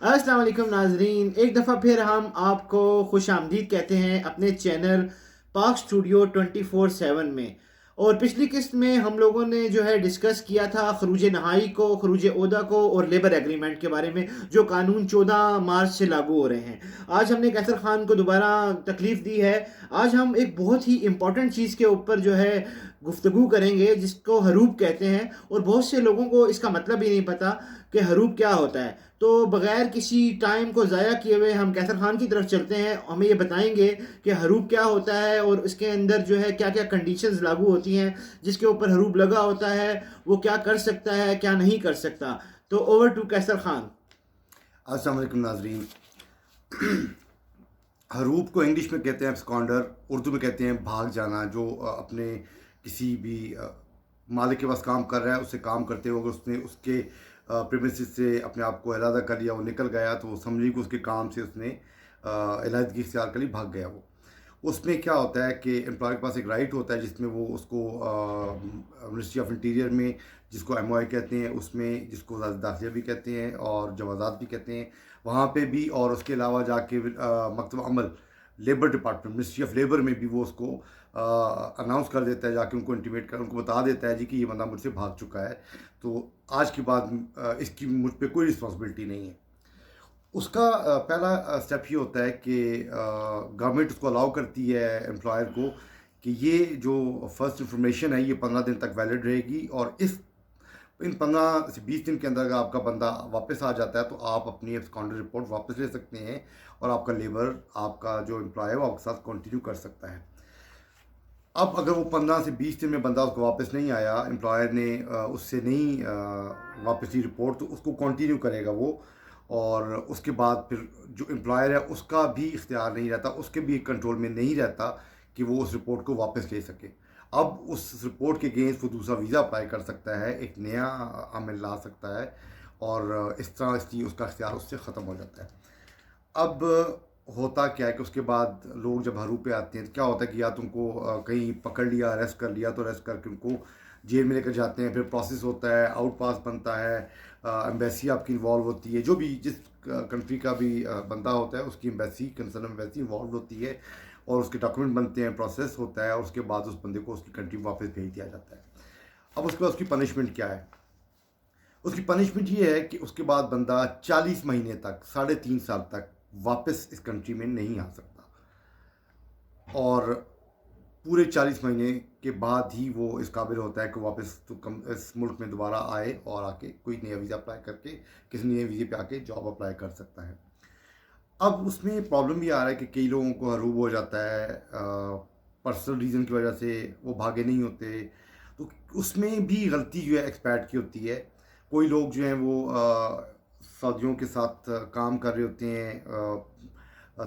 السلام علیکم ناظرین، ایک دفعہ پھر ہم آپ کو خوش آمدید کہتے ہیں اپنے چینل پاک اسٹوڈیو 24/7 میں۔ اور پچھلی قسط میں ہم لوگوں نے جو ہے ڈسکس کیا تھا خروج نہائی کو، خروج عہدہ کو اور لیبر ایگریمنٹ کے بارے میں، جو قانون 14 مارچ سے لاگو ہو رہے ہیں۔ آج ہم نے کیسر خان کو دوبارہ تکلیف دی ہے۔ آج ہم ایک بہت ہی امپورٹنٹ چیز کے اوپر جو ہے گفتگو کریں گے، جس کو حروب کہتے ہیں، اور بہت سے لوگوں کو اس کا مطلب ہی نہیں پتا کہ حروب کیا ہوتا ہے۔ تو بغیر کسی ٹائم کو ضائع کیے ہوئے ہم کیسر خان کی طرف چلتے ہیں، ہمیں یہ بتائیں گے کہ حروب کیا ہوتا ہے اور اس کے اندر جو ہے کیا کیا کنڈیشنز لاگو ہوتی ہیں، جس کے اوپر حروب لگا ہوتا ہے وہ کیا کر سکتا ہے، کیا نہیں کر سکتا۔ تو اوور ٹو کیسر خان۔ السلام علیکم ناظرین۔ حروب کو انگلش میں کہتے ہیں ابسکانڈر، اردو میں کہتے ہیں بھاگ جانا۔ جو اپنے کسی بھی مالک کے پاس کام کر رہا ہے، اس سے کام کرتے ہوئے اگر اس نے اس کے پریمیسز سے اپنے آپ کو علیحدہ کر لیا، وہ نکل گیا، تو وہ سمجھی کہ اس کے کام سے اس نے علیحدگی اختیار کر لی، بھاگ گیا وہ۔ اس میں کیا ہوتا ہے کہ امپلائر کے پاس ایک رائٹ ہوتا ہے، جس میں وہ اس کو منسٹری آف انٹیریئر میں، جس کو ایم او آئی کہتے ہیں، اس میں جس کو وزارت داخلہ بھی کہتے ہیں اور جوازات بھی کہتے ہیں، وہاں پہ بھی، اور اس کے علاوہ جا کے مکتب عمل labour department ministry of labour میں بھی وہ اس کو اناؤنس کر دیتا ہے، جا کے ان کو انٹیمیٹ کر، ان کو بتا دیتا ہے جی کہ یہ بندہ مجھ سے بھاگ چکا ہے، تو آج کے بعد اس کی مجھ پہ کوئی رسپانسبلٹی نہیں ہے۔ اس کا پہلا اسٹیپ یہ ہوتا ہے کہ گورنمنٹ اس کو الاؤ کرتی ہے امپلائر کو کہ یہ جو فرسٹ انفارمیشن ہے یہ 15 دن تک ویلڈ رہے گی، اور ان 15 سے 20 دن کے اندر اگر آپ کا بندہ واپس آ جاتا ہے تو آپ اپنی ابسکانڈر رپورٹ واپس لے سکتے ہیں، اور آپ کا لیبر، آپ کا جو امپلائی ہے وہ آپ کے ساتھ کنٹینیو کر سکتا ہے۔ اب اگر وہ 15 سے 20 دن میں بندہ اس کو واپس نہیں آیا، امپلائر نے اس سے نہیں واپس لی رپورٹ، تو اس کو کنٹینیو کرے گا وہ، اور اس کے بعد پھر جو امپلائر ہے اس کا بھی اختیار نہیں رہتا، اس کے بھی کنٹرول میں نہیں رہتا کہ وہ اس رپورٹ کو واپس لے سکے۔ اب اس رپورٹ کے اگینسٹ وہ دوسرا ویزا اپلائی کر سکتا ہے، ایک نیا عمل لا سکتا ہے، اور اس طرح اس کا اختیار اس سے ختم ہو جاتا ہے۔ اب ہوتا کیا ہے کہ اس کے بعد لوگ جب حروب پہ آتے ہیں تو کیا ہوتا ہے کہ یا تم کو کہیں پکڑ لیا، اریسٹ کر لیا، تو اریسٹ کر کے ان کو جیل میں لے کر جاتے ہیں، پھر پروسیس ہوتا ہے، آؤٹ پاس بنتا ہے، ایمبیسی آپ کی انوالو ہوتی ہے، جو بھی جس کنٹری کا بھی بندہ ہوتا ہے اس کی ایمبیسی، کنسرن ایمبیسی انوالو ہوتی ہے، اور اس کے ڈاکومنٹ بنتے ہیں، پروسیس ہوتا ہے، اور اس کے بعد اس بندے کو اس کی کنٹری واپس بھیج دیا جاتا ہے۔ اب اس کے بعد اس کی پنشمنٹ کیا ہے؟ اس کی پنشمنٹ یہ ہے کہ اس کے بعد بندہ 40 مہینے تک، 3.5 سال تک واپس اس کنٹری میں نہیں آ سکتا، اور پورے 40 مہینے کے بعد ہی وہ اس قابل ہوتا ہے کہ واپس اس ملک میں دوبارہ آئے اور آ کے کوئی نیا ویزا اپلائی کر کے کسی نئے ویزے پہ آ کے جاب اپلائی کر سکتا ہے۔ اب اس میں پرابلم یہ آ رہا ہے کہ کئی لوگوں کو حروب ہو جاتا ہے پرسنل ریزن کی وجہ سے، وہ بھاگے نہیں ہوتے، تو اس میں بھی غلطی جو ہے ایکسپیٹ کی ہوتی ہے۔ کوئی لوگ جو ہیں وہ سعودیوں کے ساتھ کام کر رہے ہوتے ہیں،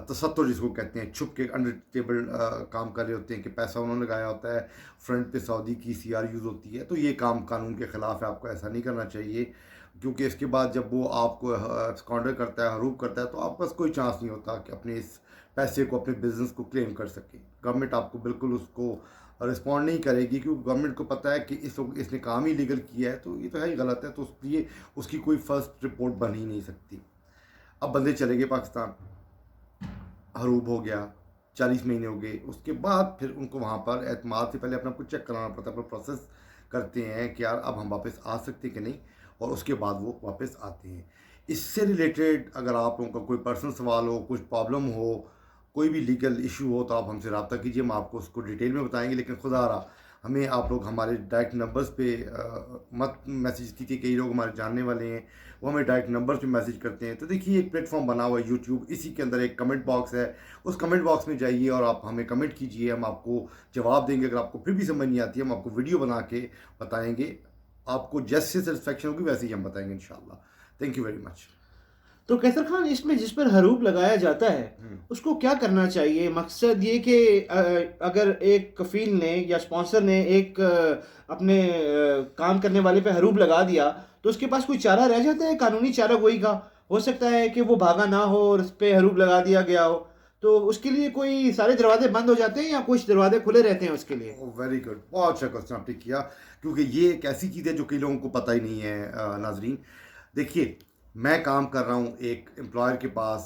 تستر جس کو کہتے ہیں، چھپ کے انڈر ٹیبل کام کر رہے ہوتے ہیں، کہ پیسہ انہوں نے لگایا ہوتا ہے، فرنٹ پہ سعودی کی سی آر یوز ہوتی ہے، تو یہ کام قانون کے خلاف ہے، آپ کو ایسا نہیں کرنا چاہیے، کیونکہ اس کے بعد جب وہ آپ کو ایبسکانڈر کرتا ہے، حروب کرتا ہے، تو آپ کے پاس کوئی چانس نہیں ہوتا کہ اپنے اس پیسے کو، اپنے بزنس کو کلیم کر سکے۔ گورنمنٹ آپ کو بالکل اس کو رسپونڈ نہیں کرے گی، کیونکہ گورنمنٹ کو پتہ ہے کہ اس نے کام ہی لیگل کیا ہے، تو یہ تو ہے ہی غلط ہے، تو اس لیے اس کی کوئی فرسٹ رپورٹ بن ہی نہیں سکتی۔ اب بندے چلے گئے پاکستان، حروب ہو گیا، 40 مہینے ہو گئے، اس کے بعد پھر ان کو وہاں پر اعتماد سے پہلے اپنا کچھ چیک کرانا پڑتا ہے، اپنا پروسیس کرتے ہیں کہ یار اب ہم واپس آ سکتے کہ نہیں، اور اس کے بعد وہ واپس آتے ہیں۔ اس سے ریلیٹڈ اگر آپ لوگوں کا کوئی پرسنل سوال ہو، کچھ پرابلم ہو، کوئی بھی لیگل ایشو ہو، تو آپ ہم سے رابطہ کیجیے، ہم آپ کو اس کو ڈیٹیل میں بتائیں گے، لیکن خدا رہا ہمیں آپ لوگ ہمارے ڈائریکٹ نمبرز پہ مت میسیج کیجیے۔ کئی لوگ ہمارے جاننے والے ہیں، وہ ہمیں ڈائریکٹ نمبر پہ میسیج کرتے ہیں، تو دیکھیے ایک پلیٹ فارم بنا ہوا ہے یوٹیوب، اسی کے اندر ایک کمنٹ باکس ہے، اس کمنٹ باکس میں جائیے اور آپ ہمیں کمنٹ کیجیے، ہم آپ کو جواب دیں گے۔ اگر آپ کو پھر بھی سمجھ نہیں آتی ہے، ہم آپ کو ویڈیو بنا کے بتائیں گے، آپ کو جیسے سیٹسفیکشن ہوگی ویسے ہی ہم بتائیں گے انشاءاللہ۔ Thank you very much. تو کیسر خان، اس میں جس پر حروب لگایا جاتا ہے اس کو کیا کرنا چاہیے؟ مقصد یہ کہ اگر ایک کفیل نے یا اسپانسر نے ایک اپنے کام کرنے والے پہ حروب لگا دیا، تو اس کے پاس کوئی چارہ رہ جاتا ہے قانونی چارہ گوئی کا؟ ہو سکتا ہے کہ وہ بھاگا نہ ہو اور اس پہ حروب لگا دیا گیا ہو، تو اس کے لیے کوئی سارے دروازے بند ہو جاتے ہیں یا کچھ دروازے کھلے رہتے ہیں اس کے لیے؟ ویری گڈ، بہت اچھا کوشچن آپ نے کیا، کیونکہ یہ ایک ایسی چیز ہے جو کئی لوگوں کو پتہ ہی نہیں ہے۔ ناظرین دیکھیے، میں کام کر رہا ہوں ایک امپلائر کے پاس،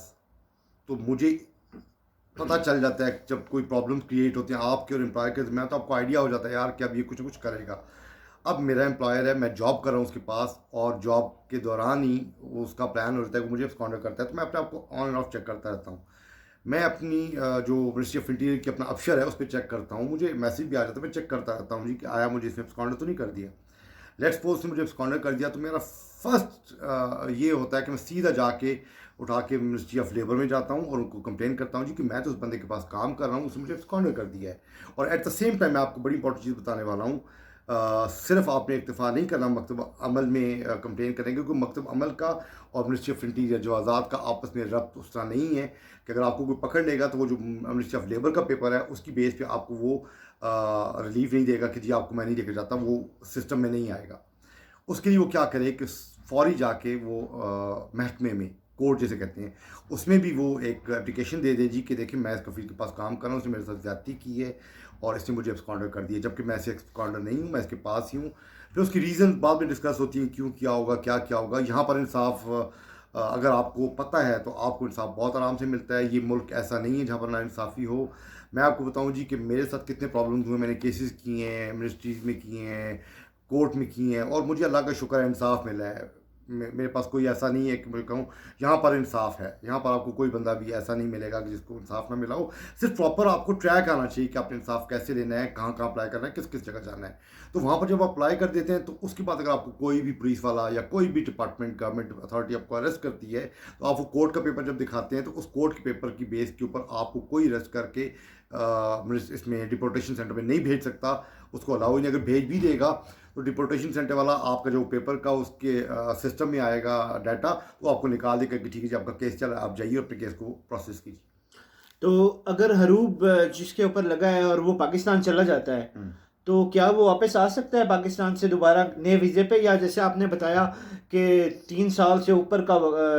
تو مجھے پتہ چل جاتا ہے جب کوئی پرابلم کریٹ ہوتی ہیں آپ کے اور امپلائر کے درمیان، تو آپ کو آئیڈیا ہو جاتا ہے یار کہ اب یہ کچھ نہ کچھ کرے گا. اب میرا امپلائر ہے، میں جاب کر رہا ہوں اس کے پاس، اور جاب کے دوران ہی وہ اس کا پلان ہو جاتا ہے کہ مجھے ابسکانڈر کرتا ہے، تو میں اپنے آپ کو آن اینڈ آف چیک کرتا رہتا ہوں. میں اپنی جو منسٹری آف انٹیریئر کی اپنا افسر ہے اس پہ چیک کرتا ہوں، مجھے میسیج بھی آ جاتا ہے، میں چیک کرتا رہتا ہوں جی کہ آیا مجھے اس نے ابسکانڈر تو نہیں کر دیا. لیٹ سپوز نے مجھے ابسکانڈر کر دیا، تو میرا فرسٹ یہ ہوتا ہے کہ میں سیدھا جا کے اٹھا کے منسٹری آف لیبر میں جاتا ہوں اور ان کو کمپلین کرتا ہوں جی کہ میں تو اس بندے کے پاس کام کر رہا ہوں، اس نے مجھے ابسکانڈر کر دیا ہے. اور ایٹ دا سیم ٹائم میں آپ کو بڑی امپورٹنٹ چیز بتانے والا ہوں، صرف آپ نے اکتفا نہیں کرنا مکتب عمل میں کمپلین کریں گے، کیونکہ مکتب عمل کا اور منسٹری آف انٹیریئر جوازات کا آپس میں ربط اس طرح نہیں ہے کہ اگر آپ کو کوئی پکڑ لے گا تو وہ جو منسٹری آف لیبر کا پیپر ہے اس کی بیس پہ آپ کو وہ ریلیف نہیں دے گا کہ جی آپ کو میں نہیں لے کے جاتا، وہ سسٹم میں نہیں آئے گا. اس کے لیے وہ کیا کرے کہ فوری جا کے وہ محکمے میں، کورٹ جیسے کہتے ہیں، اس میں بھی وہ ایک اپلیکیشن دے دے جی کہ دیکھیں میں اس کفیل کے پاس کام کر رہا ہوں، اس نے میرے ساتھ زیادتی کی ہے اور اس نے مجھے ابسکانڈر کر دیا، جبکہ میں ایسے ابسکانڈر نہیں ہوں، میں اس کے پاس ہی ہوں. پھر اس کی ریزن بعد میں ڈسکس ہوتی ہیں کیوں کیا ہوگا، کیا کیا ہوگا. یہاں پر انصاف اگر آپ کو پتہ ہے تو آپ کو انصاف بہت آرام سے ملتا ہے. یہ ملک ایسا نہیں ہے جہاں پر نا انصافی ہو. میں آپ کو بتاؤں جی کہ میرے ساتھ کتنے پرابلمز ہوئے، میں نے کیسز کیے ہیں، منسٹریز میں کیے ہیں، کورٹ میں کی ہیں، اور مجھے اللہ کا شکر ہے انصاف ملا ہے. میرے پاس کوئی ایسا نہیں ہے کہ میں کہوں یہاں پر انصاف ہے. یہاں پر آپ کو کوئی بندہ بھی ایسا نہیں ملے گا کہ جس کو انصاف نہ ملا ہو. صرف پراپر آپ کو ٹریک آنا چاہیے کہ آپ نے انصاف کیسے لینا ہے، کہاں کہاں اپلائی کرنا ہے، کس کس جگہ جانا ہے. تو وہاں پر جب آپ اپلائی کر دیتے ہیں تو اس کے بعد اگر آپ کو کوئی بھی پولیس والا یا کوئی بھی ڈپارٹمنٹ گورنمنٹ اتھارٹی آپ کو اریسٹ کرتی ہے تو آپ وہ کورٹ کا پیپر جب دکھاتے ہیں تو اس کورٹ کے پیپر کی بیس کے اوپر آپ کو کوئی اریسٹ کر کے اس میں ڈپورٹیشن سینٹر میں نہیں بھیج سکتا. اس کو الاؤ نہیں. اگر بھیج بھی دے گا تو ڈپورٹیشن سینٹر والا آپ کا جو پیپر کا اس کے سسٹم میں آئے گا ڈیٹا، تو آپ کو نکال دے گا کہ ٹھیک ہے جی آپ کا کیس چل رہا ہے، آپ جائیے اپنے کیس کو پروسیس کیجیے. تو اگر حروب جس کے اوپر لگا ہے اور وہ پاکستان چلا جاتا ہے تو کیا وہ واپس آ سکتا ہے پاکستان سے دوبارہ نئے ویزے پہ، یا جیسے آپ نے بتایا کہ 3 سال سے اوپر کا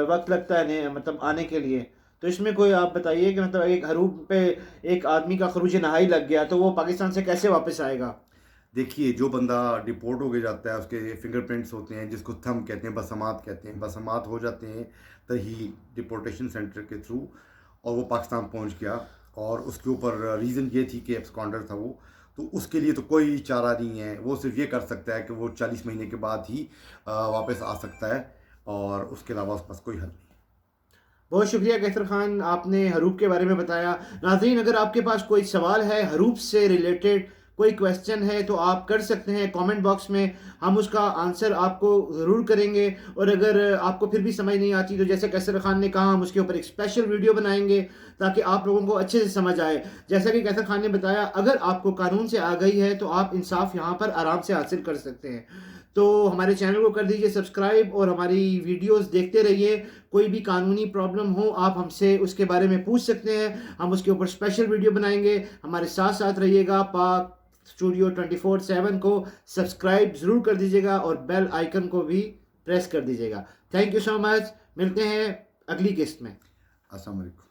وقت لگتا ہے مطلب آنے کے لیے، تو اس میں کوئی آپ بتائیے کہ مطلب ایک حروب پہ ایک آدمی کا خروج نہائی لگ گیا تو وہ پاکستان سے کیسے واپس آئے گا؟ دیکھیے جو بندہ ڈپورٹ ہو کے جاتا ہے اس کے فنگر پرنٹس ہوتے ہیں جس کو تھم کہتے ہیں، بصمات کہتے ہیں، بصمات ہو جاتے ہیں تہی ڈپورٹیشن سینٹر کے تھرو، اور وہ پاکستان پہنچ گیا. اور اس کے اوپر ریزن یہ تھی کہ ابسکانڈر تھا وہ، تو اس کے لیے تو کوئی چارہ نہیں ہے. وہ صرف یہ کر سکتا ہے کہ وہ 40 مہینے کے بعد ہی واپس آ سکتا ہے، اور اس کے علاوہ اس پاس کوئی حل نہیں. بہت شکریہ کیسر خان، آپ نے حروب کے بارے میں بتایا. ناظرین اگر آپ کے پاس کوئی سوال ہے حروب سے ریلیٹڈ، کوئی کویسچن ہے تو آپ کر سکتے ہیں کامنٹ باکس میں، ہم اس کا آنسر آپ کو ضرور کریں گے. اور اگر آپ کو پھر بھی سمجھ نہیں آتی تو جیسے کیسر خان نے کہا ہم اس کے اوپر ایک اسپیشل ویڈیو بنائیں گے تاکہ آپ لوگوں کو اچھے سے سمجھ آئے. جیسا کہ کیسر خان نے بتایا اگر آپ کو قانون سے آ گئی ہے تو آپ انصاف یہاں پر آرام سے حاصل کر سکتے ہیں. تو ہمارے چینل کو کر دیجئے سبسکرائب اور ہماری ویڈیوز دیکھتے رہیے. کوئی بھی قانونی پرابلم ہو آپ ہم سے اس کے بارے میں پوچھ سکتے ہیں، ہم اس کے اوپر اسپیشل ویڈیو بنائیں گے. ہمارے ساتھ ساتھ رہیے گا. پاک اسٹوڈیو 24/7 کو سبسکرائب ضرور کر دیجیے گا اور بیل آئیکن کو بھی پریس کر دیجیے گا. تھینک یو سو مچ. ملتے ہیں اگلی قسط میں. السلام علیکم.